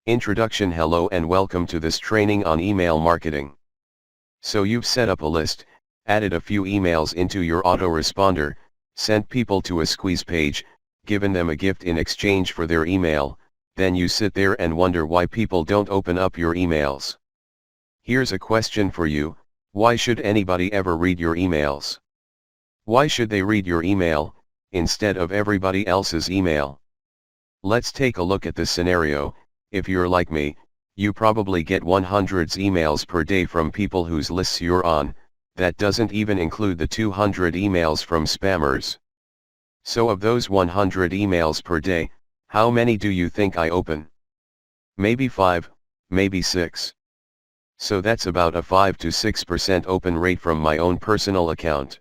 Introduction. Hello and welcome to this training on email marketing. So you've set up a list, added a few emails into your autoresponder, sent people to a squeeze page, given them a gift in exchange for their email, then you sit there and wonder why people don't open up your emails. Here's a question for you: why should anybody ever read your emails? Why should they read your email, instead of everybody else's email? Let's take a look at this scenario. If you're like me, you probably get hundreds emails per day from people whose lists you're on. That doesn't even include the 200 emails from spammers. So of those 100 emails per day, how many do you think I open? Maybe 5, maybe 6. So that's about a 5 to 6% open rate from my own personal account.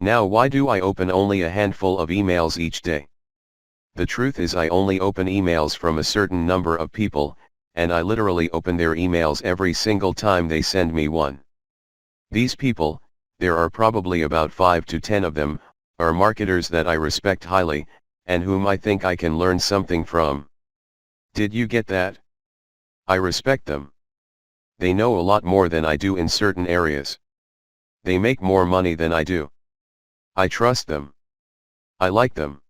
Now why do I open only a handful of emails each day? The truth is I only open emails from a certain number of people, and I literally open their emails every single time they send me one. These people, there are probably about 5 to 10 of them, are marketers that I respect highly, and whom I think I can learn something from. Did you get that? I respect them. They know a lot more than I do in certain areas. They make more money than I do. I trust them. I like them.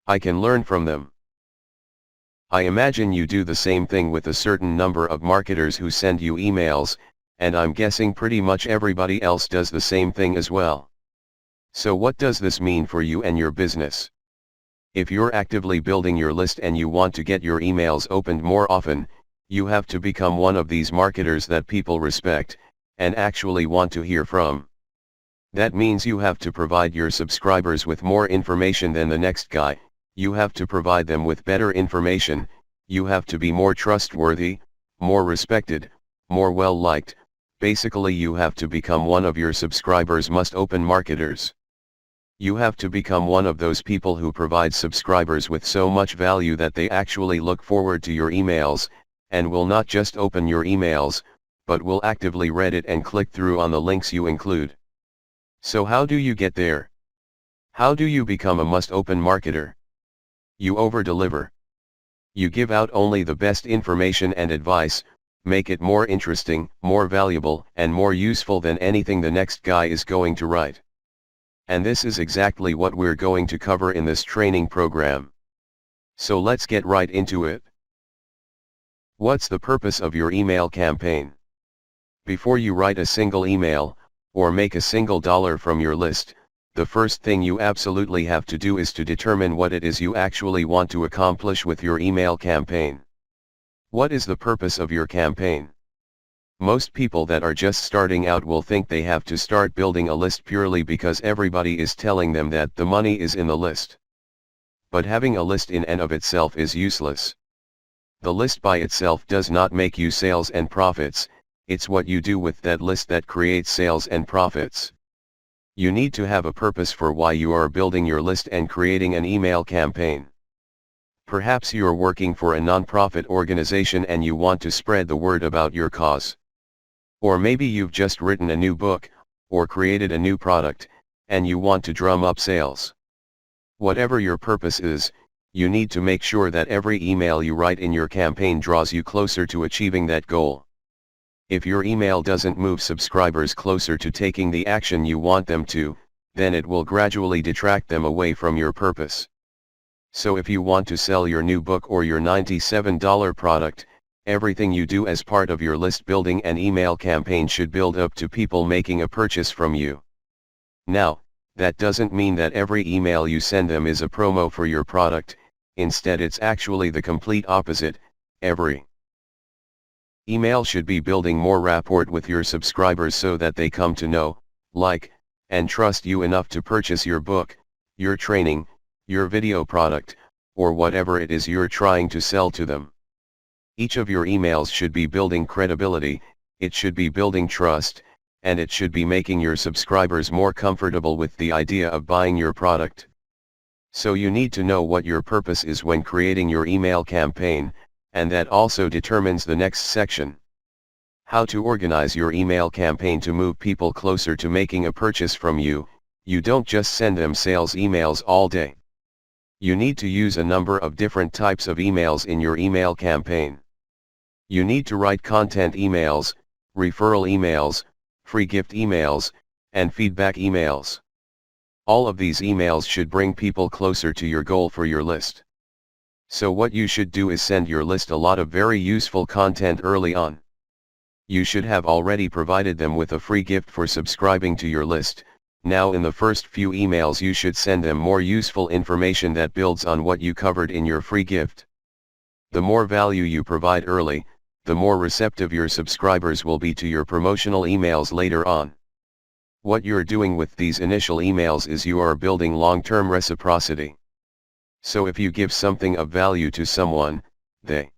I can learn from them. I imagine you do the same thing with a certain number of marketers who send you emails, and I'm guessing pretty much everybody else does the same thing as well. So what does this mean for you and your business? If you're actively building your list and you want to get your emails opened more often, you have to become one of these marketers that people respect, and actually want to hear from. That means you have to provide your subscribers with more information than the next guy. You have to provide them with better information, you have to be more trustworthy, more respected, more well-liked. Basically you have to become one of your subscribers' must-open marketers. You have to become one of those people who provide subscribers with so much value that they actually look forward to your emails, and will not just open your emails, but will actively read it and click through on the links you include. So how do you get there? How do you become a must-open marketer? You over-deliver. You give out only the best information and advice, make it more interesting, more valuable, and more useful than anything the next guy is going to write. And this is exactly what we're going to cover in this training program. So let's get right into it. What's the purpose of your email campaign? Before you write a single email, or make a single dollar from your list, the first thing you absolutely have to do is to determine what it is you actually want to accomplish with your email campaign. What is the purpose of your campaign? Most people that are just starting out will think they have to start building a list purely because everybody is telling them that the money is in the list. But having a list in and of itself is useless. The list by itself does not make you sales and profits, it's what you do with that list that creates sales and profits. You need to have a purpose for why you are building your list and creating an email campaign. Perhaps you're working for a nonprofit organization and you want to spread the word about your cause. Or maybe you've just written a new book, or created a new product, and you want to drum up sales. Whatever your purpose is, you need to make sure that every email you write in your campaign draws you closer to achieving that goal. If your email doesn't move subscribers closer to taking the action you want them to, then it will gradually detract them away from your purpose. So if you want to sell your new book or your $97 product, everything you do as part of your list building and email campaign should build up to people making a purchase from you. Now, that doesn't mean that every email you send them is a promo for your product, instead it's actually the complete opposite. Every email should be building more rapport with your subscribers so that they come to know, like, and trust you enough to purchase your book, your training, your video product, or whatever it is you're trying to sell to them. Each of your emails should be building credibility, it should be building trust, and it should be making your subscribers more comfortable with the idea of buying your product. So you need to know what your purpose is when creating your email campaign, and that also determines the next section. How to organize your email campaign to move people closer to making a purchase from you. You don't just send them sales emails all day. You need to use a number of different types of emails in your email campaign. You need to write content emails, referral emails, free gift emails, and feedback emails. All of these emails should bring people closer to your goal for your list. So what you should do is send your list a lot of very useful content early on. You should have already provided them with a free gift for subscribing to your list. Now in the first few emails you should send them more useful information that builds on what you covered in your free gift. The more value you provide early, the more receptive your subscribers will be to your promotional emails later on. What you're doing with these initial emails is you are building long-term reciprocity. So if you give something of value to someone, they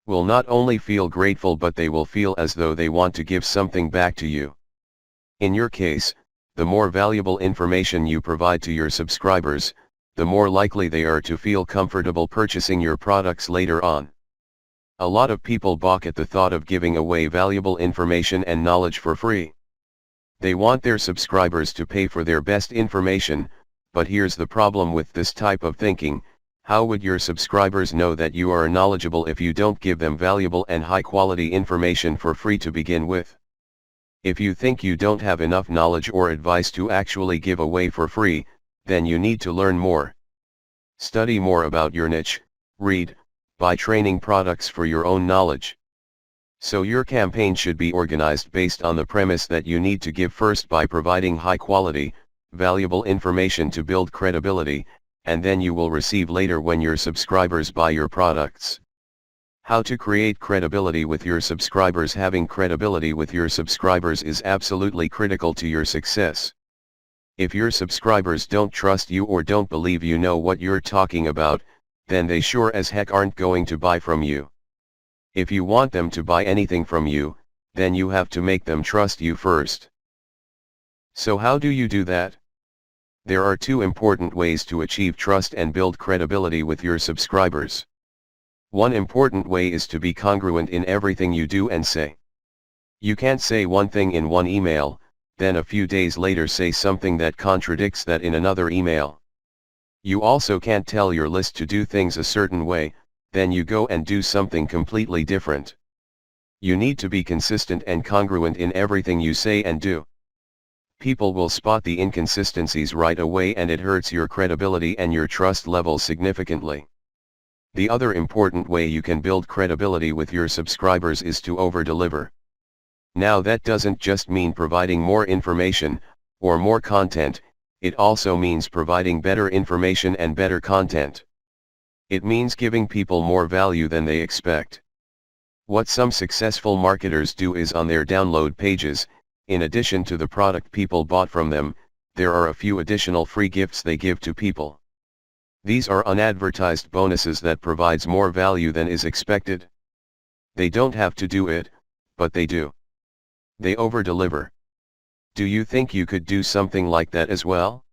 will not only feel grateful but they will feel as though they want to give something back to you. In your case, the more valuable information you provide to your subscribers, the more likely they are to feel comfortable purchasing your products later on. A lot of people balk at the thought of giving away valuable information and knowledge for free. They want their subscribers to pay for their best information, but here's the problem with this type of thinking: how would your subscribers know that you are knowledgeable if you don't give them valuable and high-quality information for free to begin with? If you think you don't have enough knowledge or advice to actually give away for free, then you need to learn more. Study more about your niche, read, buy training products for your own knowledge. So your campaign should be organized based on the premise that you need to give first by providing high quality, valuable information to build credibility, and then you will receive later when your subscribers buy your products. How to create credibility with your subscribers? Having credibility with your subscribers is absolutely critical to your success. If your subscribers don't trust you or don't believe you know what you're talking about, then they sure as heck aren't going to buy from you. If you want them to buy anything from you, then you have to make them trust you first. So how do you do that? There are two important ways to achieve trust and build credibility with your subscribers. One important way is to be congruent in everything you do and say. You can't say one thing in one email, then a few days later say something that contradicts that in another email. You also can't tell your list to do things a certain way, then you go and do something completely different. You need to be consistent and congruent in everything you say and do. People will spot the inconsistencies right away and it hurts your credibility and your trust level significantly. The other important way you can build credibility with your subscribers is to over-deliver. Now that doesn't just mean providing more information, or more content, it also means providing better information and better content. It means giving people more value than they expect. What some successful marketers do is on their download pages, in addition to the product people bought from them, there are a few additional free gifts they give to people. These are unadvertised bonuses that provides more value than is expected. They don't have to do it, but they do. They over-deliver. Do you think you could do something like that as well?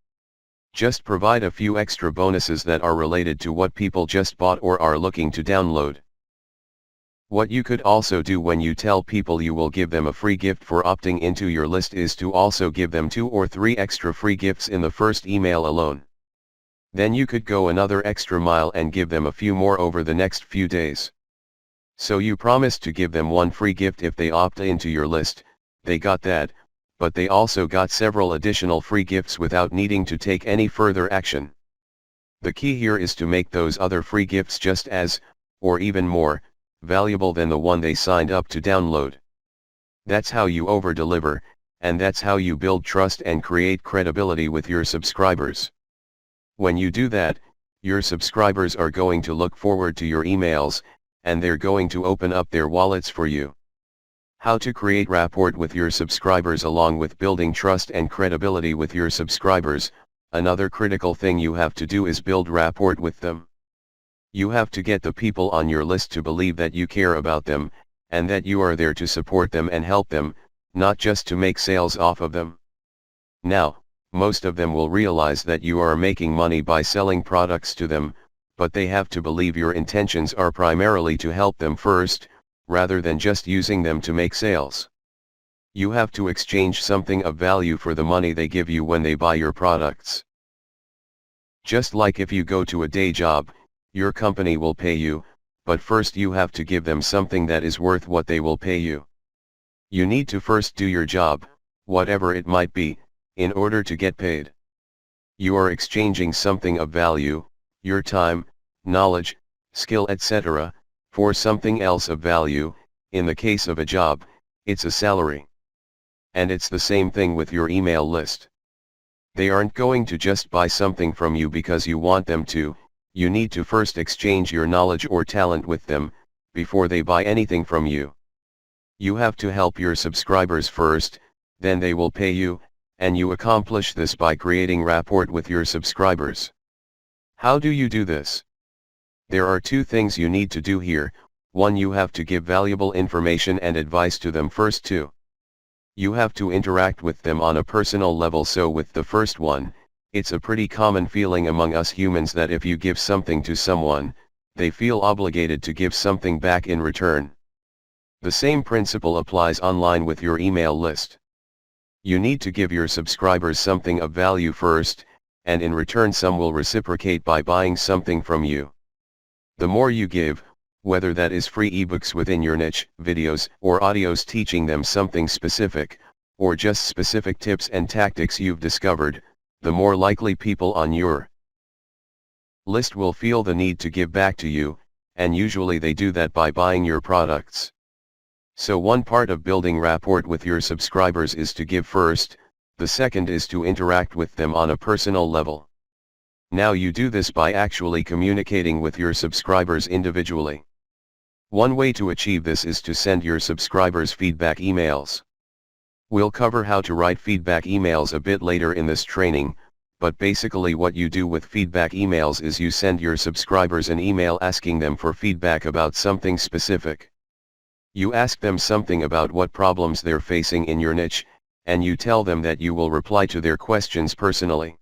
Just provide a few extra bonuses that are related to what people just bought or are looking to download. What you could also do when you tell people you will give them a free gift for opting into your list is to also give them 2 or 3 extra free gifts in the first email alone. Then you could go another extra mile and give them a few more over the next few days. So you promised to give them 1 free gift if they opt into your list, they got that, but they also got several additional free gifts without needing to take any further action. The key here is to make those other free gifts just as, or even more, valuable than the one they signed up to download. That's how you over-deliver, and that's how you build trust and create credibility with your subscribers. When you do that, your subscribers are going to look forward to your emails, and they're going to open up their wallets for you. How to create rapport with your subscribers. Along with building trust and credibility with your subscribers, another critical thing you have to do is build rapport with them. You have to get the people on your list to believe that you care about them, and that you are there to support them and help them, not just to make sales off of them. Now, most of them will realize that you are making money by selling products to them, but they have to believe your intentions are primarily to help them first, rather than just using them to make sales. You have to exchange something of value for the money they give you when they buy your products. Just like if you go to a day job, your company will pay you, but first you have to give them something that is worth what they will pay you. You need to first do your job, whatever it might be, in order to get paid. You are exchanging something of value, your time, knowledge, skill, etc., for something else of value. In the case of a job, it's a salary. And it's the same thing with your email list. They aren't going to just buy something from you because you want them to. You need to first exchange your knowledge or talent with them, before they buy anything from you. You have to help your subscribers first, then they will pay you, and you accomplish this by creating rapport with your subscribers. How do you do this? There are two things you need to do here. One, you have to give valuable information and advice to them first. Two, you have to interact with them on a personal level. So with the first one, it's a pretty common feeling among us humans that if you give something to someone, they feel obligated to give something back in return. The same principle applies online with your email list. You need to give your subscribers something of value first, and in return some will reciprocate by buying something from you. The more you give, whether that is free ebooks within your niche, videos or audios teaching them something specific, or just specific tips and tactics you've discovered, the more likely people on your list will feel the need to give back to you, and usually they do that by buying your products. So one part of building rapport with your subscribers is to give first, the second is to interact with them on a personal level. Now you do this by actually communicating with your subscribers individually. One way to achieve this is to send your subscribers feedback emails. We'll cover how to write feedback emails a bit later in this training, but basically what you do with feedback emails is you send your subscribers an email asking them for feedback about something specific. You ask them something about what problems they're facing in your niche, and you tell them that you will reply to their questions personally.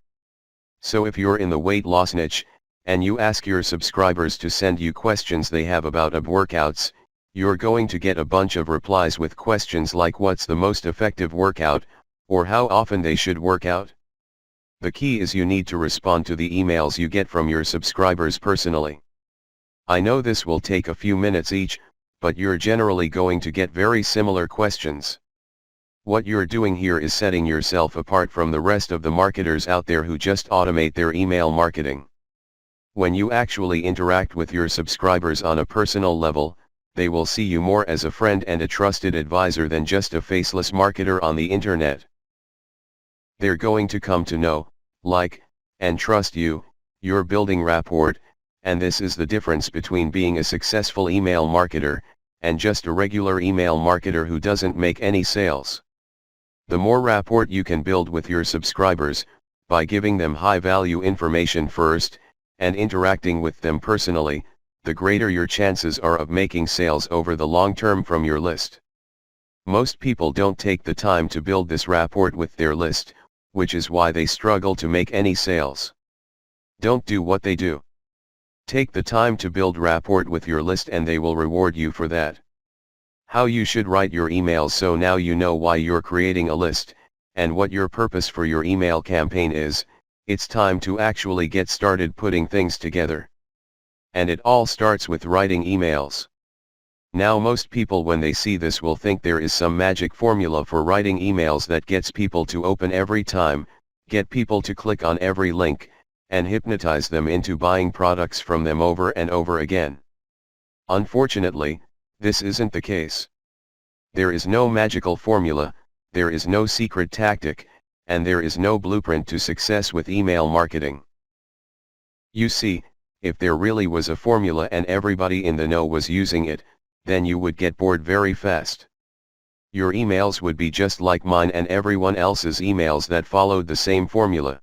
So if you're in the weight loss niche, and you ask your subscribers to send you questions they have about ab workouts, you're going to get a bunch of replies with questions like what's the most effective workout, or how often they should work out. The key is you need to respond to the emails you get from your subscribers personally. I know this will take a few minutes each, but you're generally going to get very similar questions. What you're doing here is setting yourself apart from the rest of the marketers out there who just automate their email marketing. When you actually interact with your subscribers on a personal level, they will see you more as a friend and a trusted advisor than just a faceless marketer on the internet. They're going to come to know, like, and trust you. You're building rapport, and this is the difference between being a successful email marketer, and just a regular email marketer who doesn't make any sales. The more rapport you can build with your subscribers, by giving them high-value information first, and interacting with them personally, the greater your chances are of making sales over the long term from your list. Most people don't take the time to build this rapport with their list, which is why they struggle to make any sales. Don't do what they do. Take the time to build rapport with your list and they will reward you for that. How you should write your emails. So now you know why you're creating a list, and what your purpose for your email campaign is. It's time to actually get started putting things together. And it all starts with writing emails. Now most people when they see this will think there is some magic formula for writing emails that gets people to open every time, get people to click on every link, and hypnotize them into buying products from them over and over again. Unfortunately, this isn't the case. There is no magical formula, there is no secret tactic, and there is no blueprint to success with email marketing. You see, if there really was a formula and everybody in the know was using it, then you would get bored very fast. Your emails would be just like mine and everyone else's emails that followed the same formula.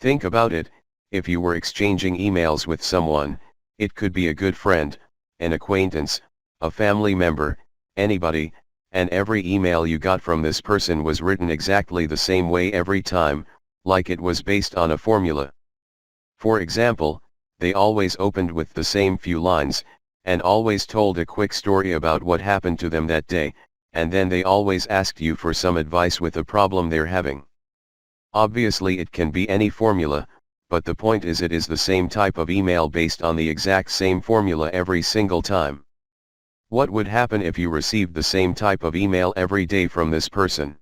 Think about it, if you were exchanging emails with someone, it could be a good friend, an acquaintance, a family member, anybody, and every email you got from this person was written exactly the same way every time, like it was based on a formula. For example, they always opened with the same few lines, and always told a quick story about what happened to them that day, and then they always asked you for some advice with a problem they're having. Obviously it can be any formula, but the point is it is the same type of email based on the exact same formula every single time. What would happen if you received the same type of email every day from this person?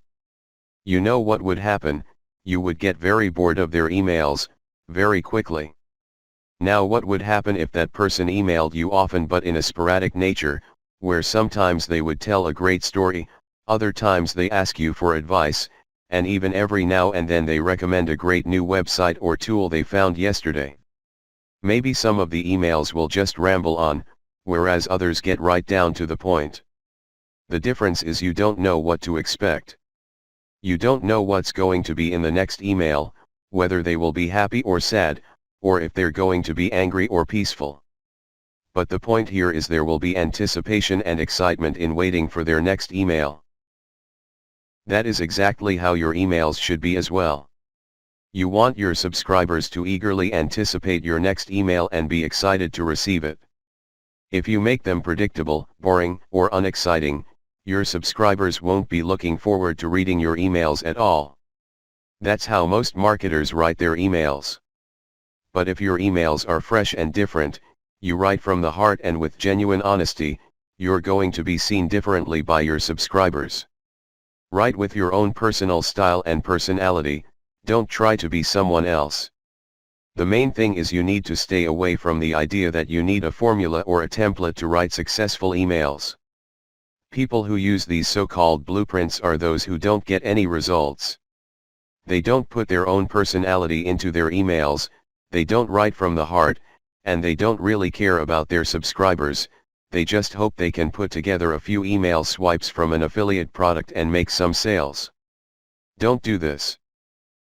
You know what would happen, you would get very bored of their emails, very quickly. Now what would happen if that person emailed you often but in a sporadic nature, where sometimes they would tell a great story, other times they ask you for advice, and even every now and then they recommend a great new website or tool they found yesterday. Maybe some of the emails will just ramble on, whereas others get right down to the point. The difference is you don't know what to expect. You don't know what's going to be in the next email, whether they will be happy or sad, or if they're going to be angry or peaceful. But the point here is there will be anticipation and excitement in waiting for their next email. That is exactly how your emails should be as well. You want your subscribers to eagerly anticipate your next email and be excited to receive it. If you make them predictable, boring, or unexciting, your subscribers won't be looking forward to reading your emails at all. That's how most marketers write their emails. But if your emails are fresh and different, you write from the heart and with genuine honesty, you're going to be seen differently by your subscribers. Write with your own personal style and personality, don't try to be someone else. The main thing is you need to stay away from the idea that you need a formula or a template to write successful emails. People who use these so-called blueprints are those who don't get any results. They don't put their own personality into their emails, they don't write from the heart, and they don't really care about their subscribers, they just hope they can put together a few email swipes from an affiliate product and make some sales. Don't do this.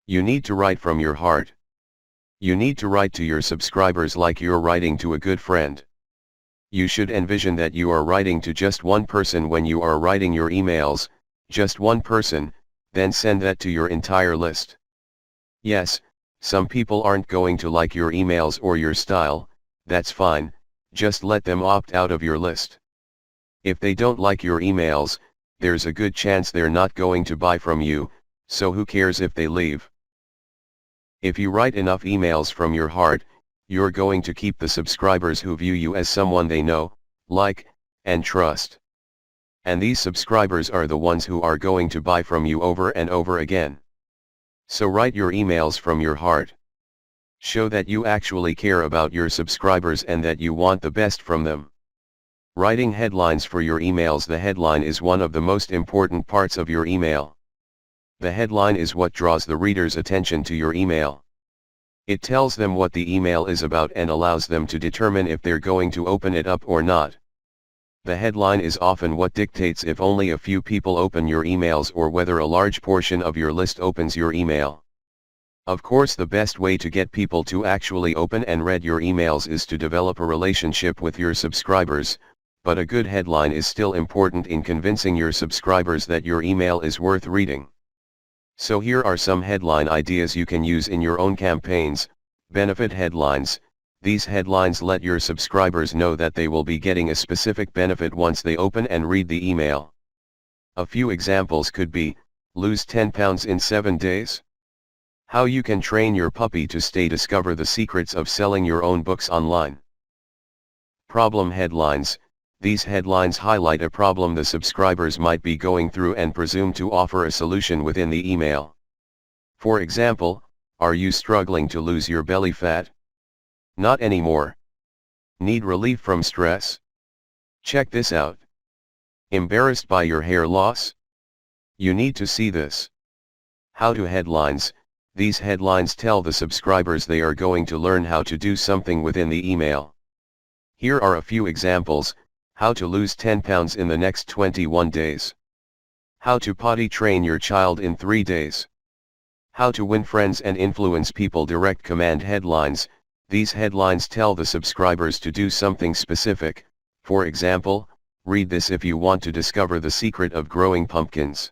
You need to write from your heart. You need to write to your subscribers like you're writing to a good friend. You should envision that you are writing to just one person when you are writing your emails, just one person, then send that to your entire list. Yes, some people aren't going to like your emails or your style, that's fine, just let them opt out of your list. If they don't like your emails, there's a good chance they're not going to buy from you, so who cares if they leave? If you write enough emails from your heart, you're going to keep the subscribers who view you as someone they know, like, and trust. And these subscribers are the ones who are going to buy from you over and over again. So write your emails from your heart. Show that you actually care about your subscribers and that you want the best from them. Writing headlines for your emails. The headline is one of the most important parts of your email. The headline is what draws the reader's attention to your email. It tells them what the email is about and allows them to determine if they're going to open it up or not. The headline is often what dictates if only a few people open your emails or whether a large portion of your list opens your email. Of course, the best way to get people to actually open and read your emails is to develop a relationship with your subscribers, but a good headline is still important in convincing your subscribers that your email is worth reading. So here are some headline ideas you can use in your own campaigns. Benefit headlines. These headlines let your subscribers know that they will be getting a specific benefit once they open and read the email. A few examples could be, lose 10 pounds in 7 days. How you can train your puppy to stay. Discover the secrets of selling your own books online. Problem headlines. These headlines highlight a problem the subscribers might be going through and presume to offer a solution within the email. For example, are you struggling to lose your belly fat? Not anymore. Need relief from stress? Check this out. Embarrassed by your hair loss? You need to see this. How to headlines. These headlines tell the subscribers they are going to learn how to do something within the email. Here are a few examples. How to lose 10 pounds in the next 21 days. How to potty train your child in 3 days. How to win friends and influence people. Direct command headlines. These headlines tell the subscribers to do something specific. For example, read this if you want to discover the secret of growing pumpkins.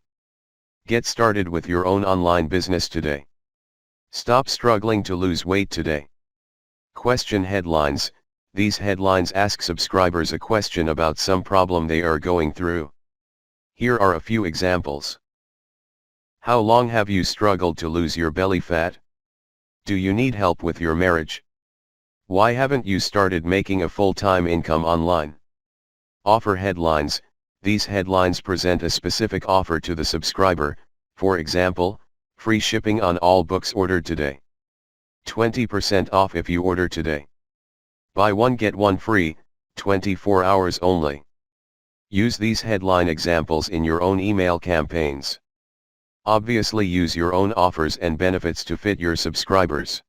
Get started with your own online business today. Stop struggling to lose weight today. Question headlines. These headlines ask subscribers a question about some problem they are going through. Here are a few examples. How long have you struggled to lose your belly fat? Do you need help with your marriage? Why haven't you started making a full-time income online? Offer headlines. These headlines present a specific offer to the subscriber, for example, free shipping on all books ordered today. 20% off if you order today. Buy one get one free, 24 hours only. Use these headline examples in your own email campaigns. Obviously use your own offers and benefits to fit your subscribers.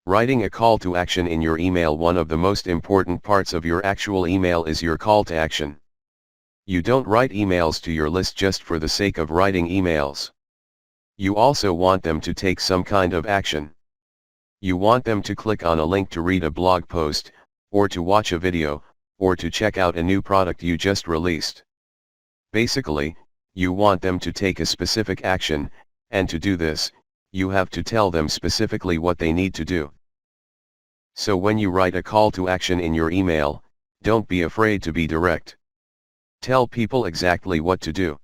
Writing a call to action in your email. One of the most important parts of your actual email is your call to action. You don't write emails to your list just for the sake of writing emails. You also want them to take some kind of action. You want them to click on a link to read a blog post, or to watch a video, or to check out a new product you just released. Basically, you want them to take a specific action, and to do this, you have to tell them specifically what they need to do. So when you write a call to action in your email, don't be afraid to be direct. Tell people exactly what to do.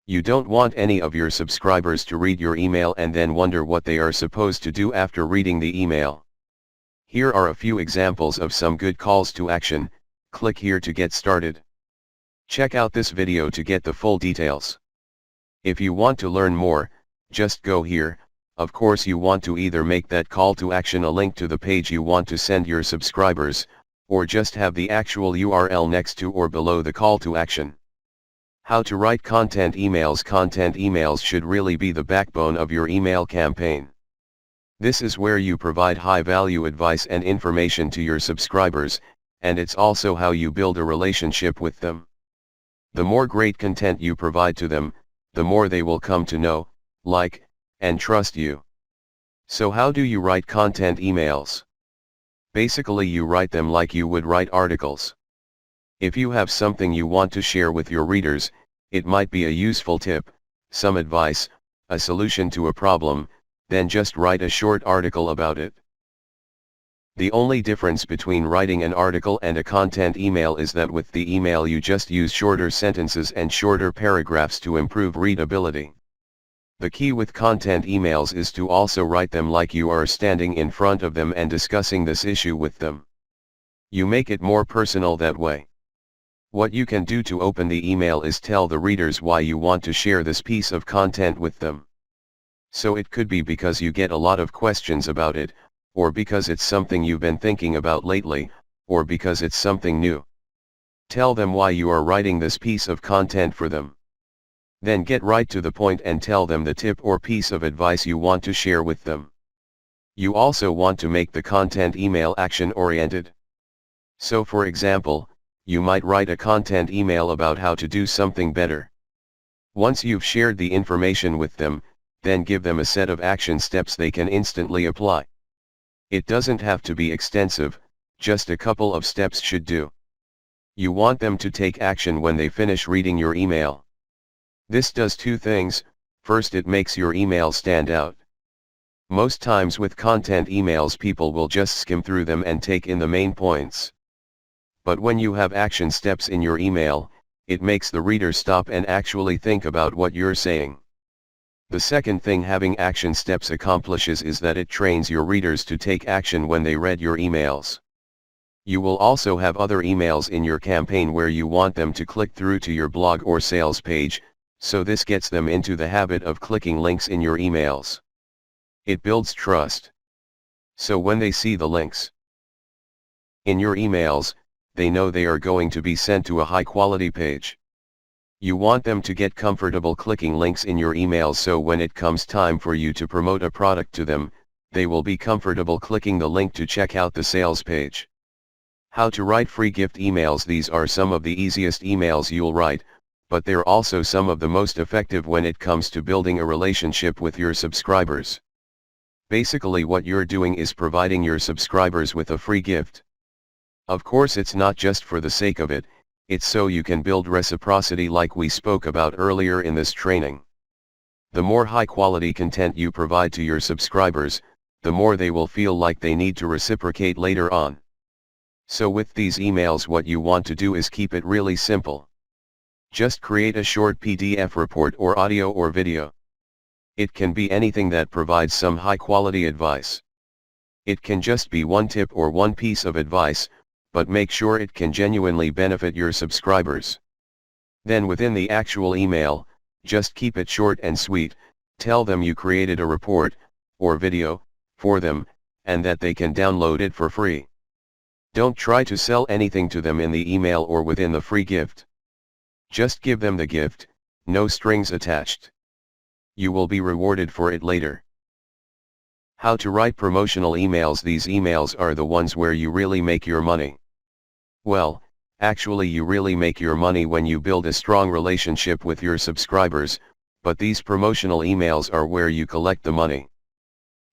You don't want any of your subscribers to read your email and then wonder what they are supposed to do after reading the email. Here are a few examples of some good calls to action. Click here to get started. Check out this video to get the full details. If you want to learn more, just go here. Of course you want to either make that call to action a link to the page you want to send your subscribers, or just have the actual URL next to or below the call to action. How to write content emails. Content emails should really be the backbone of your email campaign. This is where you provide high-value advice and information to your subscribers, and it's also how you build a relationship with them. The more great content you provide to them, the more they will come to know, like, and trust you. So how do you write content emails? Basically you write them like you would write articles. If you have something you want to share with your readers, it might be a useful tip, some advice, a solution to a problem, then just write a short article about it. The only difference between writing an article and a content email is that with the email you just use shorter sentences and shorter paragraphs to improve readability. The key with content emails is to also write them like you are standing in front of them and discussing this issue with them. You make it more personal that way. What you can do to open the email is tell the readers why you want to share this piece of content with them. So it could be because you get a lot of questions about it, or because it's something you've been thinking about lately, or because it's something new. Tell them why you are writing this piece of content for them. Then get right to the point and tell them the tip or piece of advice you want to share with them. You also want to make the content email action-oriented. So for example, you might write a content email about how to do something better. Once you've shared the information with them, then give them a set of action steps they can instantly apply. It doesn't have to be extensive, just a couple of steps should do. You want them to take action when they finish reading your email. This does two things. First, it makes your email stand out. Most times with content emails people will just skim through them and take in the main points. But when you have action steps in your email, it makes the reader stop and actually think about what you're saying. The second thing having action steps accomplishes is that it trains your readers to take action when they read your emails. You will also have other emails in your campaign where you want them to click through to your blog or sales page, so this gets them into the habit of clicking links in your emails. It builds trust. So when they see the links in your emails, they know they are going to be sent to a high-quality page. You want them to get comfortable clicking links in your emails so when it comes time for you to promote a product to them, they will be comfortable clicking the link to check out the sales page. How to write free gift emails. These are some of the easiest emails you'll write, but they're also some of the most effective when it comes to building a relationship with your subscribers. Basically what you're doing is providing your subscribers with a free gift. Of course it's not just for the sake of it, it's so you can build reciprocity like we spoke about earlier in this training. The more high quality content you provide to your subscribers, the more they will feel like they need to reciprocate later on. So with these emails what you want to do is keep it really simple. Just create a short PDF report or audio or video. It can be anything that provides some high quality advice. It can just be one tip or one piece of advice, but make sure it can genuinely benefit your subscribers. Then within the actual email, just keep it short and sweet, tell them you created a report, or video, for them, and that they can download it for free. Don't try to sell anything to them in the email or within the free gift. Just give them the gift, no strings attached. You will be rewarded for it later. How to write promotional emails. These emails are the ones where you really make your money. Well, actually you really make your money when you build a strong relationship with your subscribers, but these promotional emails are where you collect the money.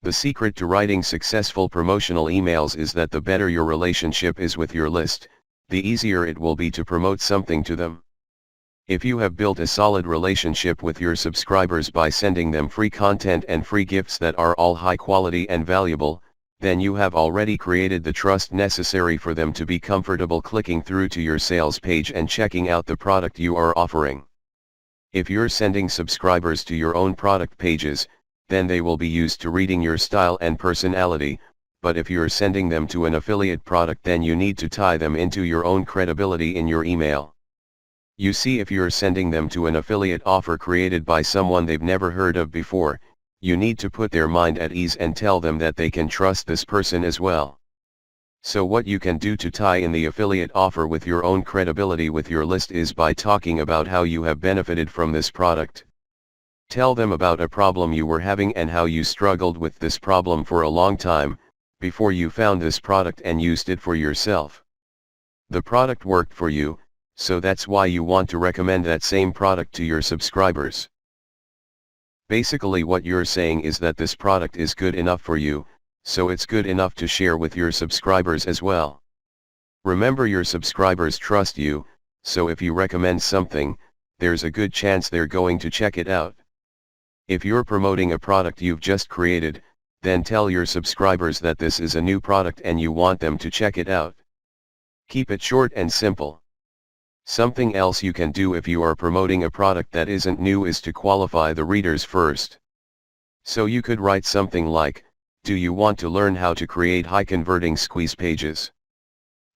The secret to writing successful promotional emails is that the better your relationship is with your list, the easier it will be to promote something to them. If you have built a solid relationship with your subscribers by sending them free content and free gifts that are all high quality and valuable, then you have already created the trust necessary for them to be comfortable clicking through to your sales page and checking out the product you are offering. If you're sending subscribers to your own product pages, then they will be used to reading your style and personality, but if you're sending them to an affiliate product, then you need to tie them into your own credibility in your email. You see, if you're sending them to an affiliate offer created by someone they've never heard of before, you need to put their mind at ease and tell them that they can trust this person as well. So what you can do to tie in the affiliate offer with your own credibility with your list is by talking about how you have benefited from this product. Tell them about a problem you were having and how you struggled with this problem for a long time, before you found this product and used it for yourself. The product worked for you, so that's why you want to recommend that same product to your subscribers. Basically what you're saying is that this product is good enough for you, so it's good enough to share with your subscribers as well. Remember, your subscribers trust you, so if you recommend something, there's a good chance they're going to check it out. If you're promoting a product you've just created, then tell your subscribers that this is a new product and you want them to check it out. Keep it short and simple. Something else you can do if you are promoting a product that isn't new is to qualify the readers first. So you could write something like, "Do you want to learn how to create high-converting squeeze pages?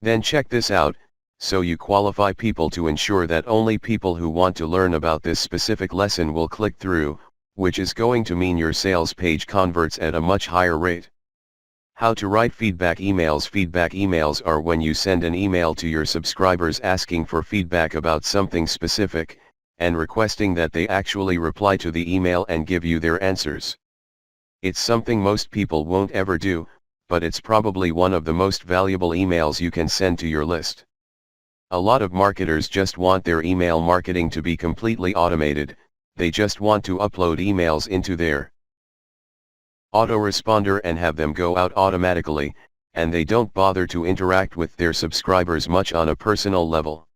Then check this out," so you qualify people to ensure that only people who want to learn about this specific lesson will click through, which is going to mean your sales page converts at a much higher rate. How to write feedback emails. Feedback emails are when you send an email to your subscribers asking for feedback about something specific, and requesting that they actually reply to the email and give you their answers. It's something most people won't ever do, but it's probably one of the most valuable emails you can send to your list. A lot of marketers just want their email marketing to be completely automated. They just want to upload emails into their autoresponder and have them go out automatically, and they don't bother to interact with their subscribers much on a personal level.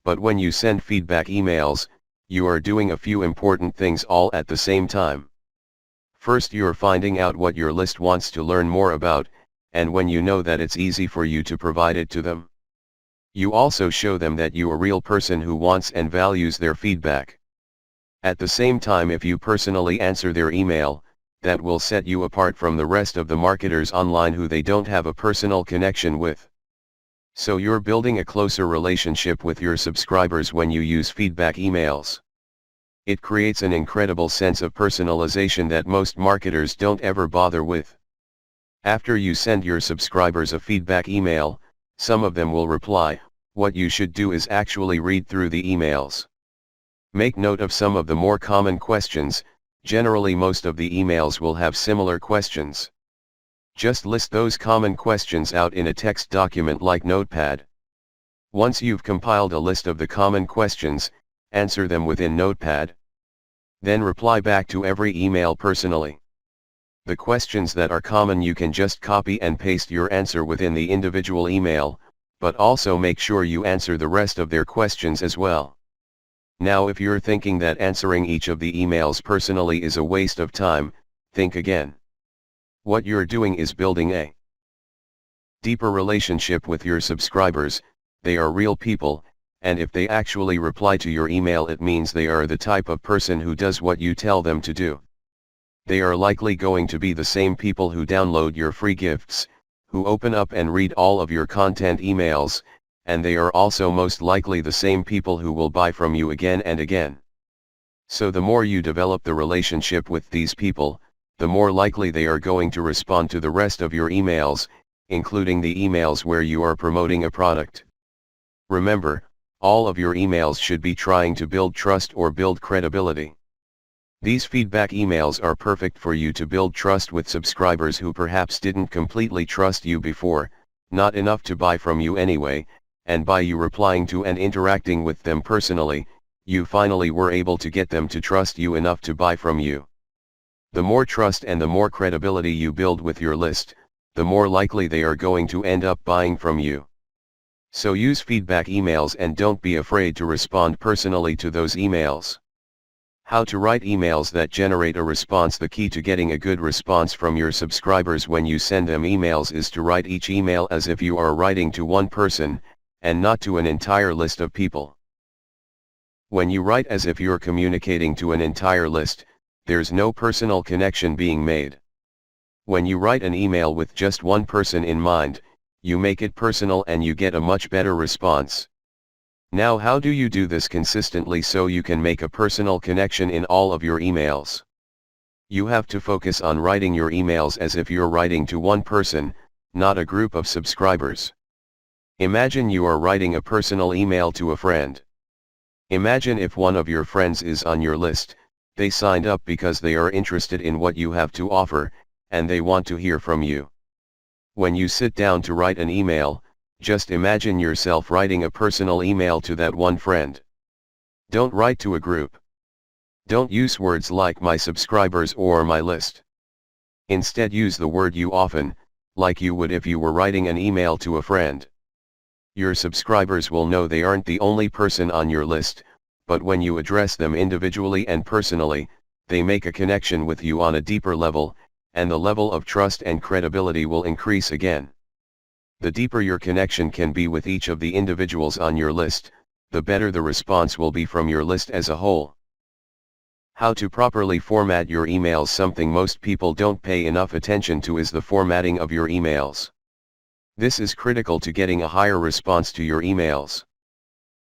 But when you send feedback emails, you are doing a few important things all at the same time. First, you're finding out what your list wants to learn more about, and when you know that it's easy for you to provide it to them. You also show them that you're a real person who wants and values their feedback. At the same time, if you personally answer their email, that will set you apart from the rest of the marketers online who they don't have a personal connection with. So you're building a closer relationship with your subscribers when you use feedback emails. It creates an incredible sense of personalization that most marketers don't ever bother with. After you send your subscribers a feedback email, some of them will reply. What you should do is actually read through the emails. Make note of some of the more common questions. Generally, most of the emails will have similar questions. Just list those common questions out in a text document like Notepad. Once you've compiled a list of the common questions, answer them within Notepad. Then reply back to every email personally. The questions that are common, you can just copy and paste your answer within the individual email, but also make sure you answer the rest of their questions as well. Now, if you're thinking that answering each of the emails personally is a waste of time, think again. What you're doing is building a deeper relationship with your subscribers. They are real people, and if they actually reply to your email, it means they are the type of person who does what you tell them to do. They are likely going to be the same people who download your free gifts, who open up and read all of your content emails, and they are also most likely the same people who will buy from you again and again. So the more you develop the relationship with these people, the more likely they are going to respond to the rest of your emails, including the emails where you are promoting a product. Remember, all of your emails should be trying to build trust or build credibility. These feedback emails are perfect for you to build trust with subscribers who perhaps didn't completely trust you before, not enough to buy from you anyway, and by you replying to and interacting with them personally, you finally were able to get them to trust you enough to buy from you. The more trust and the more credibility you build with your list, the more likely they are going to end up buying from you. So use feedback emails and don't be afraid to respond personally to those emails. How to write emails that generate a response. The key to getting a good response from your subscribers when you send them emails is to write each email as if you are writing to one person, and not to an entire list of people. When you write as if you're communicating to an entire list, there's no personal connection being made. When you write an email with just one person in mind, you make it personal and you get a much better response. Now, how do you do this consistently so you can make a personal connection in all of your emails? You have to focus on writing your emails as if you're writing to one person, not a group of subscribers. Imagine you are writing a personal email to a friend. Imagine if one of your friends is on your list, they signed up because they are interested in what you have to offer, and they want to hear from you. When you sit down to write an email, just imagine yourself writing a personal email to that one friend. Don't write to a group. Don't use words like my subscribers or my list. Instead, use the word you often, like you would if you were writing an email to a friend. Your subscribers will know they aren't the only person on your list, but when you address them individually and personally, they make a connection with you on a deeper level, and the level of trust and credibility will increase again. The deeper your connection can be with each of the individuals on your list, the better the response will be from your list as a whole. How to properly format your emails. Something most people don't pay enough attention to is the formatting of your emails. This is critical to getting a higher response to your emails.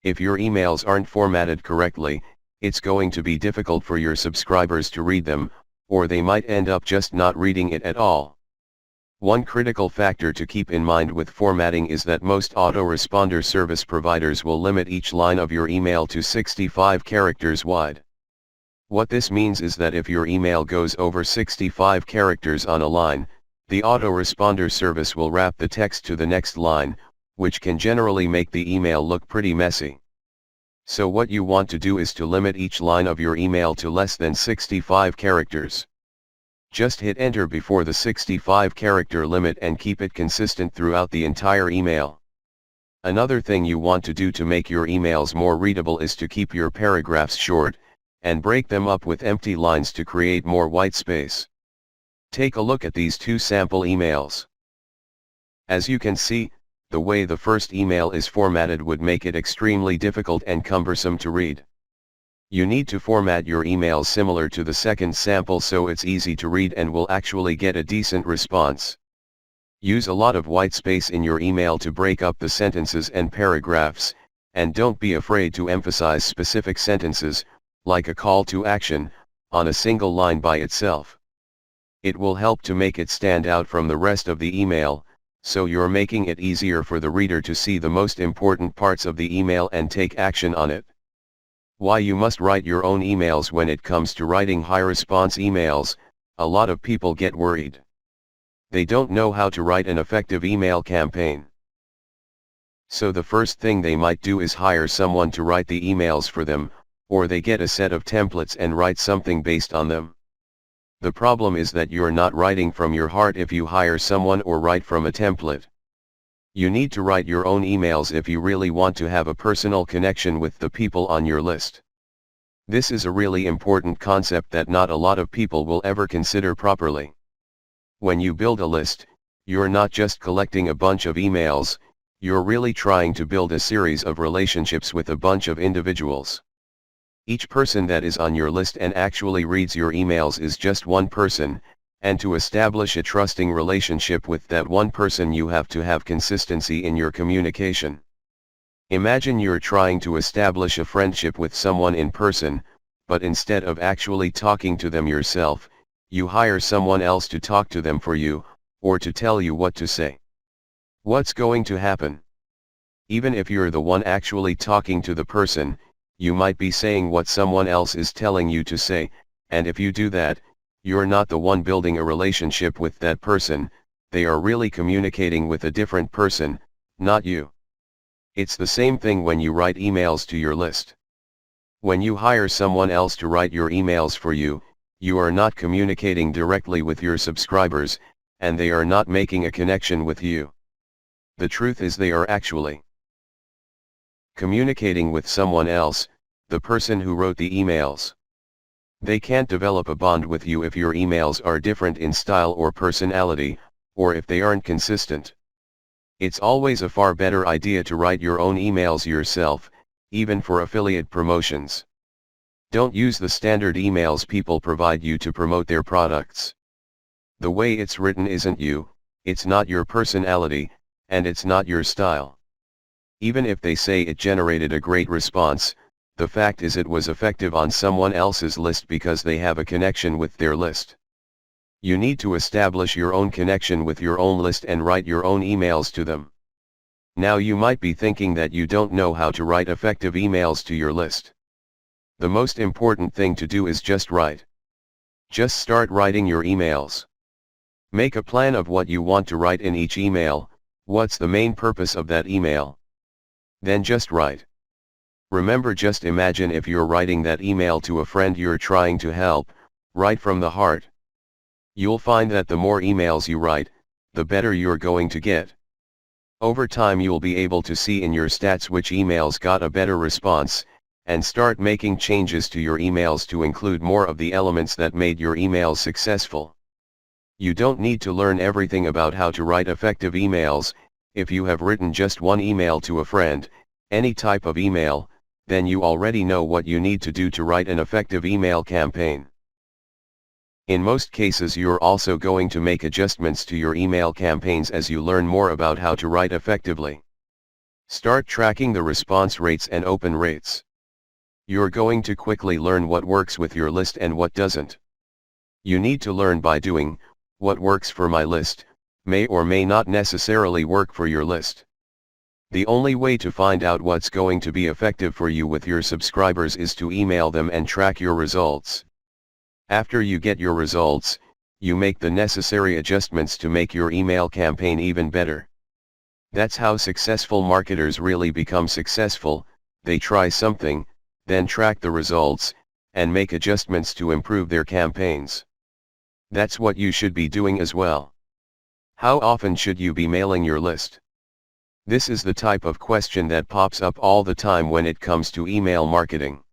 If your emails aren't formatted correctly, it's going to be difficult for your subscribers to read them, or they might end up just not reading it at all. One critical factor to keep in mind with formatting is that most autoresponder service providers will limit each line of your email to 65 characters wide. What this means is that if your email goes over 65 characters on a line, the autoresponder service will wrap the text to the next line, which can generally make the email look pretty messy. So what you want to do is to limit each line of your email to less than 65 characters. Just hit enter before the 65 character limit and keep it consistent throughout the entire email. Another thing you want to do to make your emails more readable is to keep your paragraphs short, and break them up with empty lines to create more white space. Take a look at these two sample emails. As you can see, the way the first email is formatted would make it extremely difficult and cumbersome to read. You need to format your emails similar to the second sample so it's easy to read and will actually get a decent response. Use a lot of white space in your email to break up the sentences and paragraphs, and don't be afraid to emphasize specific sentences, like a call to action, on a single line by itself. It will help to make it stand out from the rest of the email, so you're making it easier for the reader to see the most important parts of the email and take action on it. Why you must write your own emails. When it comes to writing high response emails, a lot of people get worried. They don't know how to write an effective email campaign. So the first thing they might do is hire someone to write the emails for them, or they get a set of templates and write something based on them. The problem is that you're not writing from your heart if you hire someone or write from a template. You need to write your own emails if you really want to have a personal connection with the people on your list. This is a really important concept that not a lot of people will ever consider properly. When you build a list, you're not just collecting a bunch of emails, you're really trying to build a series of relationships with a bunch of individuals. Each person that is on your list and actually reads your emails is just one person, and to establish a trusting relationship with that one person you have to have consistency in your communication. Imagine you're trying to establish a friendship with someone in person, but instead of actually talking to them yourself, you hire someone else to talk to them for you, or to tell you what to say. What's going to happen? Even if you're the one actually talking to the person, you might be saying what someone else is telling you to say, and if you do that, you're not the one building a relationship with that person, they are really communicating with a different person, not you. It's the same thing when you write emails to your list. When you hire someone else to write your emails for you, you are not communicating directly with your subscribers, and they are not making a connection with you. The truth is they are actually communicating with someone else, the person who wrote the emails. They can't develop a bond with you if your emails are different in style or personality, or if they aren't consistent. It's always a far better idea to write your own emails yourself, even for affiliate promotions. Don't use the standard emails people provide you to promote their products. The way it's written isn't you, it's not your personality, and it's not your style. Even if they say it generated a great response, the fact is it was effective on someone else's list because they have a connection with their list. You need to establish your own connection with your own list and write your own emails to them. Now you might be thinking that you don't know how to write effective emails to your list. The most important thing to do is just write. Just start writing your emails. Make a plan of what you want to write in each email, what's the main purpose of that email. Then just write. Remember, just imagine if you're writing that email to a friend you're trying to help, write from the heart. You'll find that the more emails you write, the better you're going to get. Over time you'll be able to see in your stats which emails got a better response, and start making changes to your emails to include more of the elements that made your emails successful. You don't need to learn everything about how to write effective emails. If you have written just one email to a friend, any type of email, then you already know what you need to do to write an effective email campaign. In most cases you're also going to make adjustments to your email campaigns as you learn more about how to write effectively. Start tracking the response rates and open rates. You're going to quickly learn what works with your list and what doesn't. You need to learn by doing. What works for my list may or may not necessarily work for your list. The only way to find out what's going to be effective for you with your subscribers is to email them and track your results. After you get your results, you make the necessary adjustments to make your email campaign even better. That's how successful marketers really become successful. They try something, then track the results, and make adjustments to improve their campaigns. That's what you should be doing as well. How often should you be mailing your list? This is the type of question that pops up all the time when it comes to email marketing.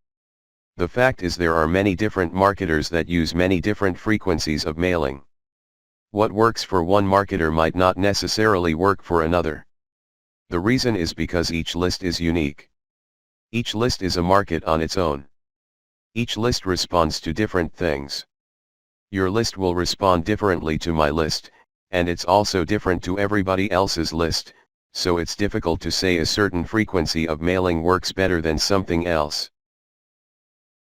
The fact is there are many different marketers that use many different frequencies of mailing. What works for one marketer might not necessarily work for another. The reason is because each list is unique. Each list is a market on its own. Each list responds to different things. Your list will respond differently to my list, and it's also different to everybody else's list, so it's difficult to say a certain frequency of mailing works better than something else.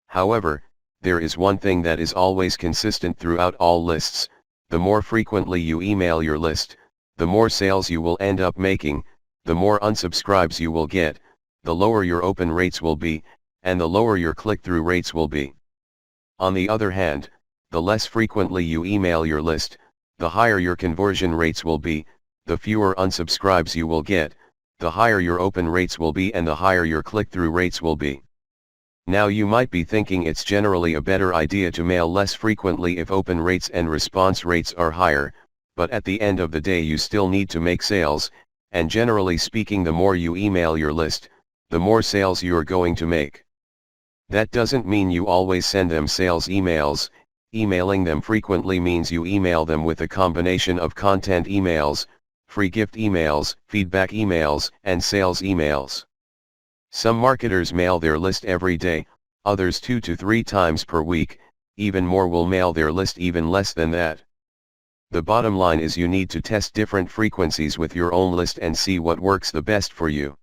However, there is one thing that is always consistent throughout all lists: the more frequently you email your list, the more sales you will end up making, the more unsubscribes you will get, the lower your open rates will be, and the lower your click-through rates will be. On the other hand, the less frequently you email your list, the higher your conversion rates will be, the fewer unsubscribes you will get, the higher your open rates will be, and the higher your click-through rates will be. Now you might be thinking it's generally a better idea to mail less frequently if open rates and response rates are higher, but at the end of the day you still need to make sales, and generally speaking the more you email your list, the more sales you're going to make. That doesn't mean you always send them sales emails. Emailing them frequently means you email them with a combination of content emails, free gift emails, feedback emails, and sales emails. Some marketers mail their list every day, others 2 to 3 times per week, even more will mail their list even less than that. The bottom line is you need to test different frequencies with your own list and see what works the best for you.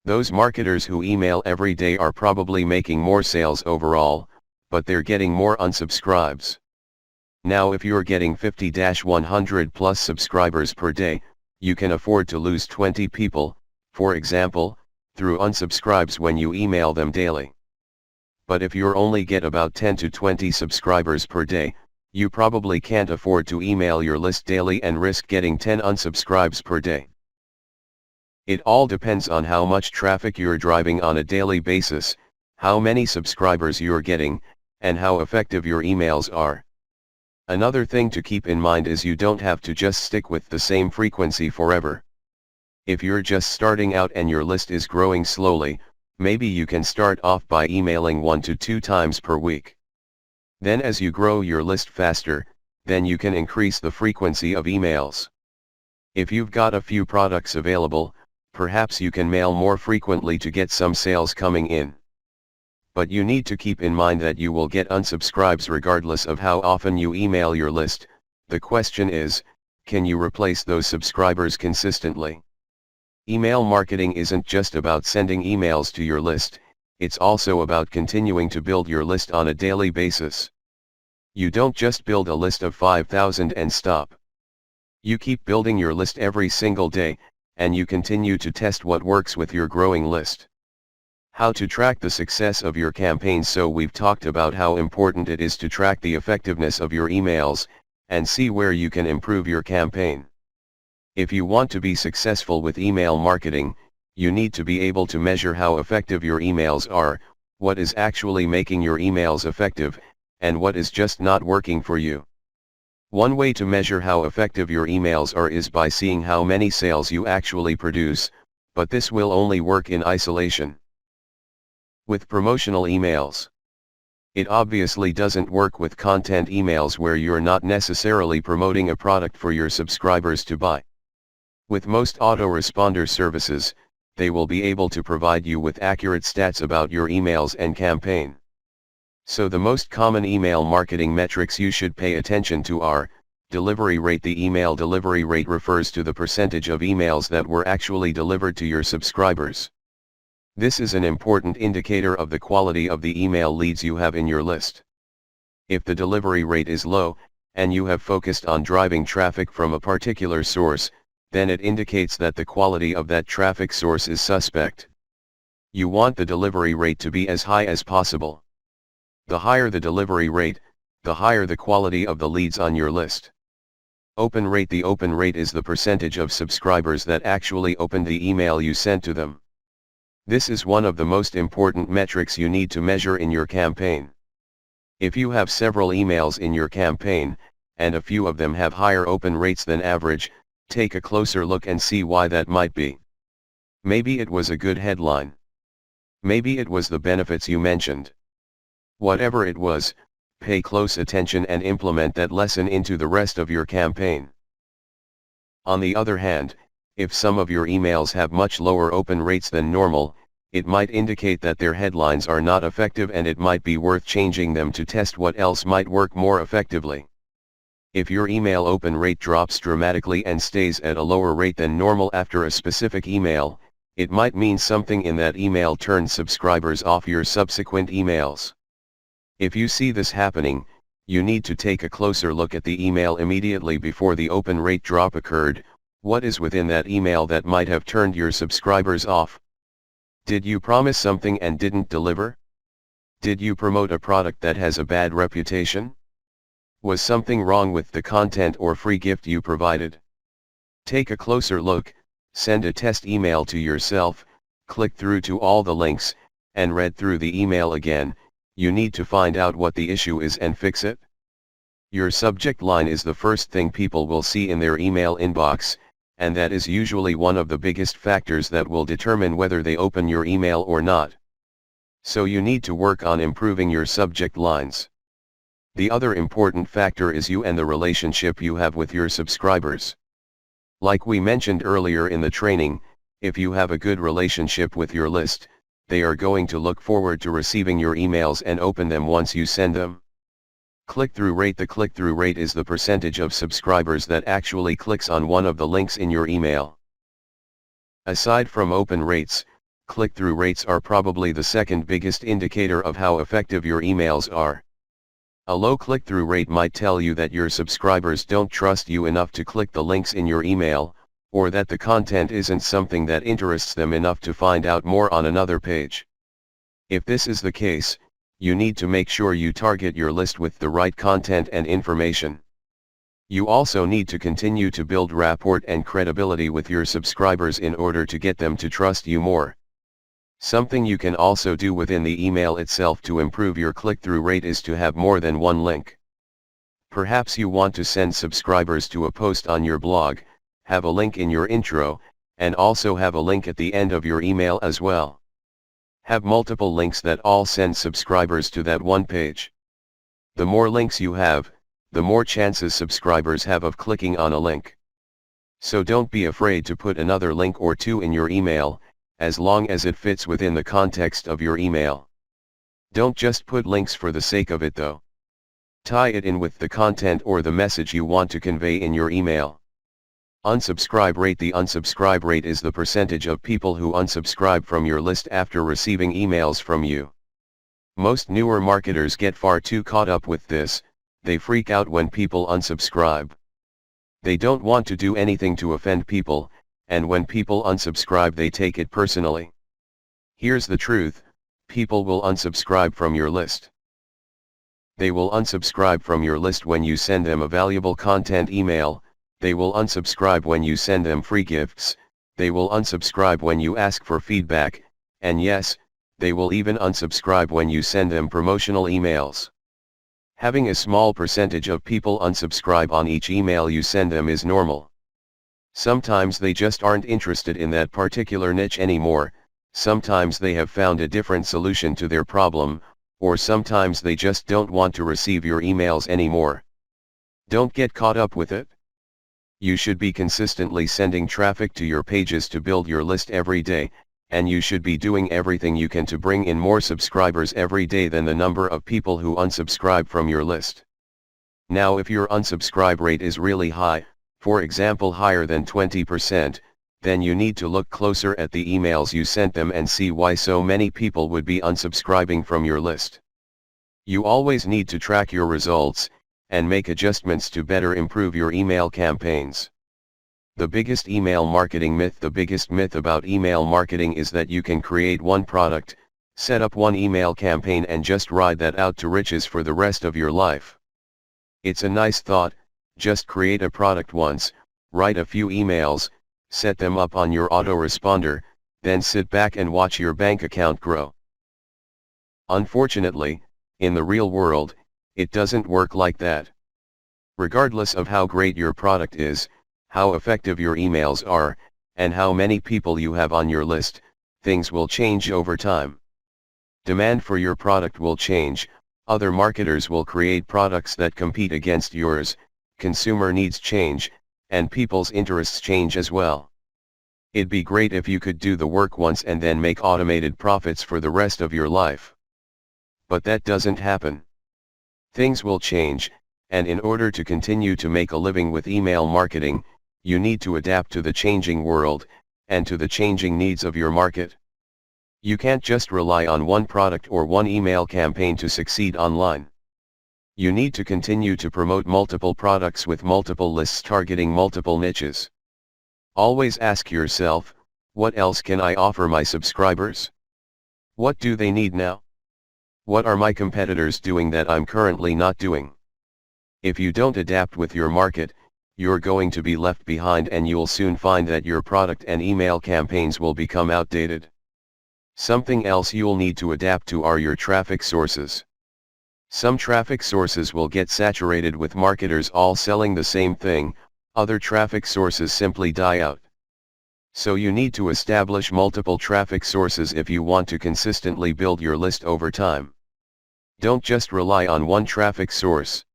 Those marketers who email every day are probably making more sales overall, but they're getting more unsubscribes. Now if you're getting 50-100 plus subscribers per day, you can afford to lose 20 people, for example, through unsubscribes when you email them daily. But if you only get about 10 to 20 subscribers per day, you probably can't afford to email your list daily and risk getting 10 unsubscribes per day. It all depends on how much traffic you're driving on a daily basis, how many subscribers you're getting, and how effective your emails are. Another thing to keep in mind is you don't have to just stick with the same frequency forever. If you're just starting out and your list is growing slowly, maybe you can start off by emailing 1 to 2 times per week. Then as you grow your list faster, then you can increase the frequency of emails. If you've got a few products available, perhaps you can mail more frequently to get some sales coming in. But you need to keep in mind that you will get unsubscribes regardless of how often you email your list. The question is, can you replace those subscribers consistently? Email marketing isn't just about sending emails to your list, it's also about continuing to build your list on a daily basis. You don't just build a list of 5,000 and stop. You keep building your list every single day, and you continue to test what works with your growing list. How to track the success of your campaigns. So we've talked about how important it is to track the effectiveness of your emails, and see where you can improve your campaign. If you want to be successful with email marketing, you need to be able to measure how effective your emails are, what is actually making your emails effective, and what is just not working for you. One way to measure how effective your emails are is by seeing how many sales you actually produce, but this will only work in isolation. With promotional emails, it obviously doesn't work with content emails where you're not necessarily promoting a product for your subscribers to buy. With most autoresponder services, they will be able to provide you with accurate stats about your emails and campaign. So the most common email marketing metrics you should pay attention to are: delivery rate. The email delivery rate refers to the percentage of emails that were actually delivered to your subscribers. This is an important indicator of the quality of the email leads you have in your list. If the delivery rate is low, and you have focused on driving traffic from a particular source, then it indicates that the quality of that traffic source is suspect. You want the delivery rate to be as high as possible. The higher the delivery rate, the higher the quality of the leads on your list. Open rate. The open rate is the percentage of subscribers that actually opened the email you sent to them. This is one of the most important metrics you need to measure in your campaign. If you have several emails in your campaign, and a few of them have higher open rates than average, take a closer look and see why that might be. Maybe it was a good headline. Maybe it was the benefits you mentioned. Whatever it was, pay close attention and implement that lesson into the rest of your campaign. On the other hand, if some of your emails have much lower open rates than normal, it might indicate that their headlines are not effective, and it might be worth changing them to test what else might work more effectively. If your email open rate drops dramatically and stays at a lower rate than normal after a specific email, it might mean something in that email turned subscribers off your subsequent emails. If you see this happening, you need to take a closer look at the email immediately before the open rate drop occurred. What is within that email that might have turned your subscribers off? Did you promise something and didn't deliver? Did you promote a product that has a bad reputation? Was something wrong with the content or free gift you provided? Take a closer look, send a test email to yourself, click through to all the links, and read through the email again. You need to find out what the issue is and fix it. Your subject line is the first thing people will see in their email inbox, and that is usually one of the biggest factors that will determine whether they open your email or not. So you need to work on improving your subject lines. The other important factor is you and the relationship you have with your subscribers. Like we mentioned earlier in the training, if you have a good relationship with your list, they are going to look forward to receiving your emails and open them once you send them. Click-through rate. The click-through rate is the percentage of subscribers that actually clicks on one of the links in your email. Aside from open rates, click-through rates are probably the second biggest indicator of how effective your emails are. A low click-through rate might tell you that your subscribers don't trust you enough to click the links in your email, or that the content isn't something that interests them enough to find out more on another page. If this is the case, you need to make sure you target your list with the right content and information. You also need to continue to build rapport and credibility with your subscribers in order to get them to trust you more. Something you can also do within the email itself to improve your click-through rate is to have more than one link. Perhaps you want to send subscribers to a post on your blog, have a link in your intro, and also have a link at the end of your email as well. Have multiple links that all send subscribers to that one page. The more links you have, the more chances subscribers have of clicking on a link. So don't be afraid to put another link or two in your email, as long as it fits within the context of your email. Don't just put links for the sake of it though. Tie it in with the content or the message you want to convey in your email. Unsubscribe rate. The unsubscribe rate is the percentage of people who unsubscribe from your list after receiving emails from you. Most newer marketers get far too caught up with this. They freak out when people unsubscribe. They don't want to do anything to offend people, and when people unsubscribe they take it personally. Here's the truth, people will unsubscribe from your list. They will unsubscribe from your list when you send them a valuable content email. They will unsubscribe when you send them free gifts, they will unsubscribe when you ask for feedback, and yes, they will even unsubscribe when you send them promotional emails. Having a small percentage of people unsubscribe on each email you send them is normal. Sometimes they just aren't interested in that particular niche anymore, sometimes they have found a different solution to their problem, or sometimes they just don't want to receive your emails anymore. Don't get caught up with it. You should be consistently sending traffic to your pages to build your list every day, and you should be doing everything you can to bring in more subscribers every day than the number of people who unsubscribe from your list. Now if your unsubscribe rate is really high, for example higher than 20%, then you need to look closer at the emails you sent them and see why so many people would be unsubscribing from your list. You always need to track your results, and make adjustments to better improve your email campaigns. The biggest email marketing myth. The biggest myth about email marketing is that you can create one product, set up one email campaign and just ride that out to riches for the rest of your life. It's a nice thought, just create a product once, write a few emails, set them up on your autoresponder, then sit back and watch your bank account grow. Unfortunately, in the real world, it doesn't work like that. Regardless of how great your product is, how effective your emails are, and how many people you have on your list, things will change over time. Demand for your product will change, other marketers will create products that compete against yours, consumer needs change, and people's interests change as well. It'd be great if you could do the work once and then make automated profits for the rest of your life. But that doesn't happen. Things will change, and in order to continue to make a living with email marketing, you need to adapt to the changing world, and to the changing needs of your market. You can't just rely on one product or one email campaign to succeed online. You need to continue to promote multiple products with multiple lists targeting multiple niches. Always ask yourself, what else can I offer my subscribers? What do they need now? What are my competitors doing that I'm currently not doing? If you don't adapt with your market, you're going to be left behind and you'll soon find that your product and email campaigns will become outdated. Something else you'll need to adapt to are your traffic sources. Some traffic sources will get saturated with marketers all selling the same thing, other traffic sources simply die out. So you need to establish multiple traffic sources if you want to consistently build your list over time. Don't just rely on one traffic source.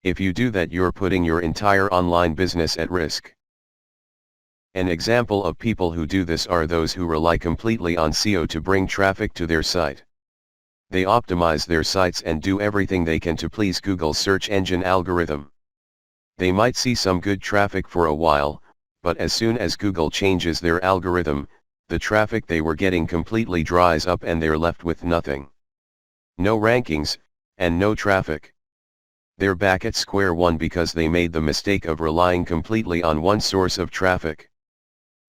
If you do that, you're putting your entire online business at risk. An example of people who do this are those who rely completely on SEO to bring traffic to their site. They optimize their sites and do everything they can to please Google's search engine algorithm. They might see some good traffic for a while, but as soon as Google changes their algorithm, the traffic they were getting completely dries up and they're left with nothing. No rankings, and no traffic. They're back at square one because they made the mistake of relying completely on one source of traffic.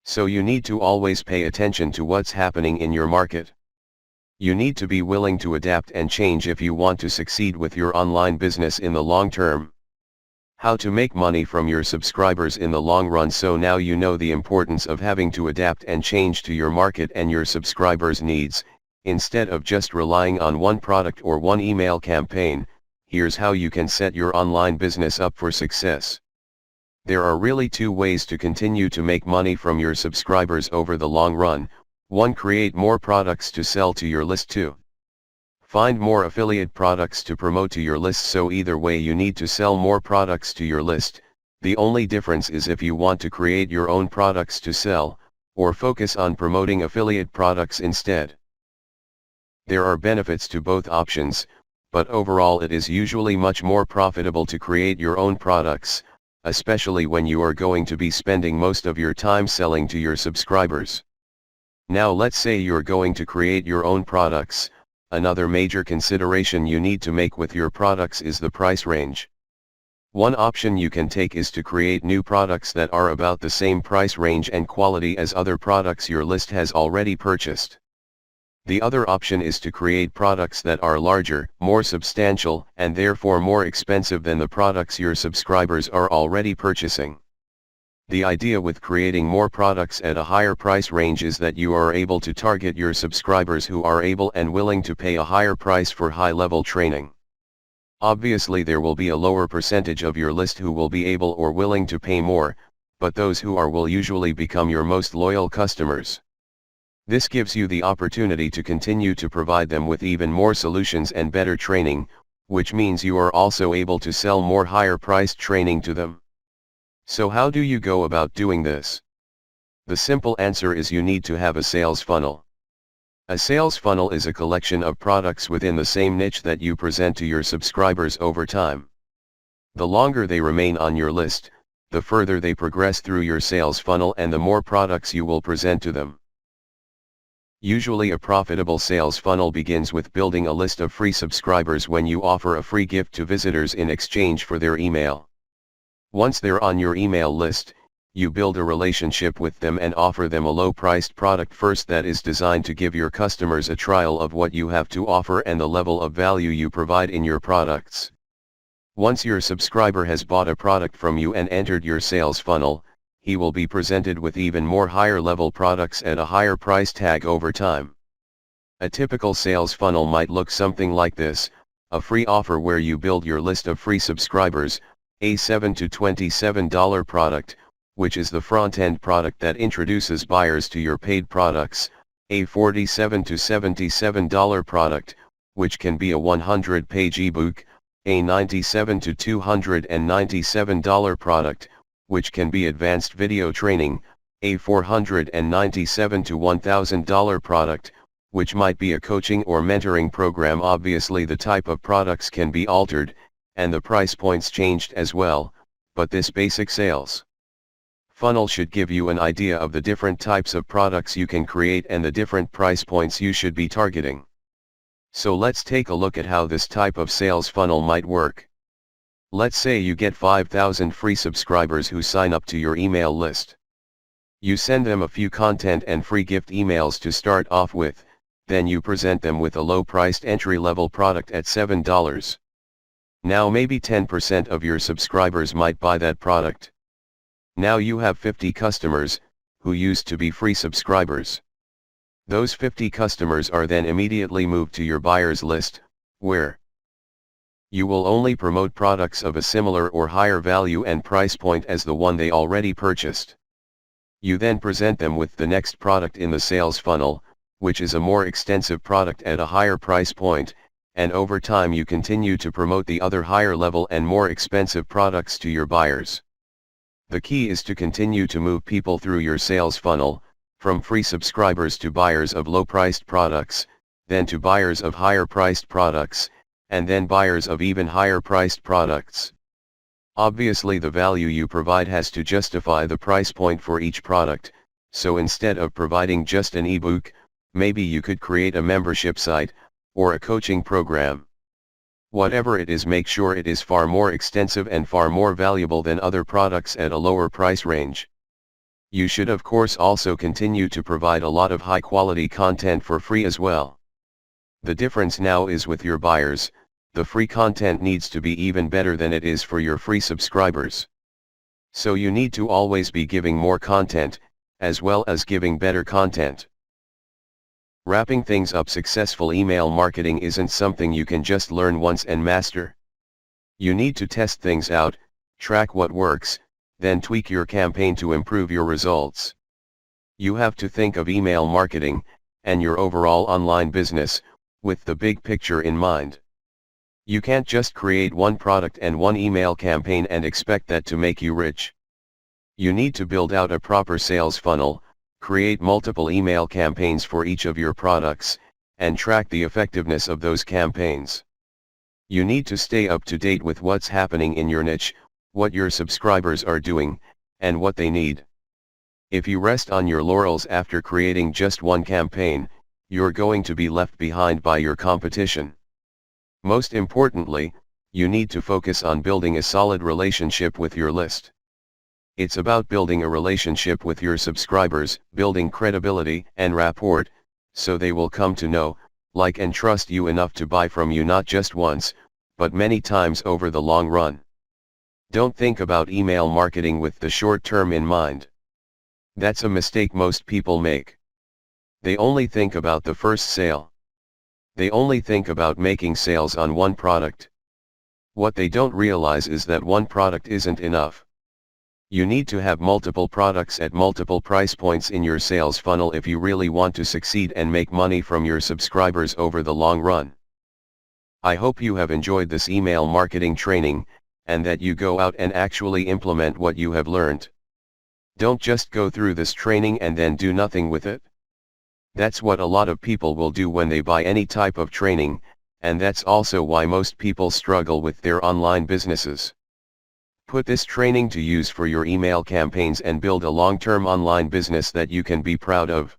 So you need to always pay attention to what's happening in your market. You need to be willing to adapt and change if you want to succeed with your online business in the long term. How to make money from your subscribers in the long run. So now you know the importance of having to adapt and change to your market and your subscribers' needs, instead of just relying on one product or one email campaign. Here's how you can set your online business up for success. There are really two ways to continue to make money from your subscribers over the long run. 1. Create more products to sell to your list. 2. Find more affiliate products to promote to your list. So either way you need to sell more products to your list. The only difference is if you want to create your own products to sell, or focus on promoting affiliate products instead. There are benefits to both options, but overall it is usually much more profitable to create your own products, especially when you are going to be spending most of your time selling to your subscribers. Now let's say you're going to create your own products. Another major consideration you need to make with your products is the price range. One option you can take is to create new products that are about the same price range and quality as other products your list has already purchased. The other option is to create products that are larger, more substantial, and therefore more expensive than the products your subscribers are already purchasing. The idea with creating more products at a higher price range is that you are able to target your subscribers who are able and willing to pay a higher price for high-level training. Obviously there will be a lower percentage of your list who will be able or willing to pay more, but those who are will usually become your most loyal customers. This gives you the opportunity to continue to provide them with even more solutions and better training, which means you are also able to sell more higher-priced training to them. So how do you go about doing this? The simple answer is you need to have a sales funnel. A sales funnel is a collection of products within the same niche that you present to your subscribers over time. The longer they remain on your list, the further they progress through your sales funnel and the more products you will present to them. Usually a profitable sales funnel begins with building a list of free subscribers when you offer a free gift to visitors in exchange for their email. Once they're on your email list, you build a relationship with them and offer them a low-priced product first that is designed to give your customers a trial of what you have to offer and the level of value you provide in your products. Once your subscriber has bought a product from you and entered your sales funnel, he will be presented with even more higher-level products at a higher price tag over time. A typical sales funnel might look something like this: a free offer where you build your list of free subscribers, a $7 to $27 product, which is the front-end product that introduces buyers to your paid products, a $47 to $77 product, which can be a 100-page ebook, a $97 to $297 product, which can be advanced video training, a $497 to $1,000 product, which might be a coaching or mentoring program. Obviously the type of products can be altered, and the price points changed as well, but this basic sales funnel should give you an idea of the different types of products you can create and the different price points you should be targeting. So let's take a look at how this type of sales funnel might work. Let's say you get 5,000 free subscribers who sign up to your email list. You send them a few content and free gift emails to start off with, then you present them with a low-priced entry-level product at $7. Now maybe 10% of your subscribers might buy that product. Now you have 50 customers, who used to be free subscribers. Those 50 customers are then immediately moved to your buyers list, where you will only promote products of a similar or higher value and price point as the one they already purchased. You then present them with the next product in the sales funnel, which is a more extensive product at a higher price point, and over time you continue to promote the other higher level and more expensive products to your buyers. The key is to continue to move people through your sales funnel, from free subscribers to buyers of low-priced products, then to buyers of higher-priced products, and then buyers of even higher-priced products. Obviously, the value you provide has to justify the price point for each product, so instead of providing just an ebook, maybe you could create a membership site, or a coaching program. Whatever it is, make sure it is far more extensive and far more valuable than other products at a lower price range. You should of course also continue to provide a lot of high quality content for free as well. The difference now is with your buyers, the free content needs to be even better than it is for your free subscribers. So you need to always be giving more content, as well as giving better content. Wrapping things up, successful email marketing isn't something you can just learn once and master. You need to test things out, track what works, then tweak your campaign to improve your results. You have to think of email marketing, and your overall online business, with the big picture in mind. You can't just create one product and one email campaign and expect that to make you rich. You need to build out a proper sales funnel, create multiple email campaigns for each of your products, and track the effectiveness of those campaigns. You need to stay up to date with what's happening in your niche, what your subscribers are doing, and what they need. If you rest on your laurels after creating just one campaign, you're going to be left behind by your competition. Most importantly, you need to focus on building a solid relationship with your list. It's about building a relationship with your subscribers, building credibility and rapport, so they will come to know, like and trust you enough to buy from you not just once, but many times over the long run. Don't think about email marketing with the short term in mind. That's a mistake most people make. They only think about the first sale. They only think about making sales on one product. What they don't realize is that one product isn't enough. You need to have multiple products at multiple price points in your sales funnel if you really want to succeed and make money from your subscribers over the long run. I hope you have enjoyed this email marketing training, and that you go out and actually implement what you have learned. Don't just go through this training and then do nothing with it. That's what a lot of people will do when they buy any type of training, and that's also why most people struggle with their online businesses. Put this training to use for your email campaigns and build a long-term online business that you can be proud of.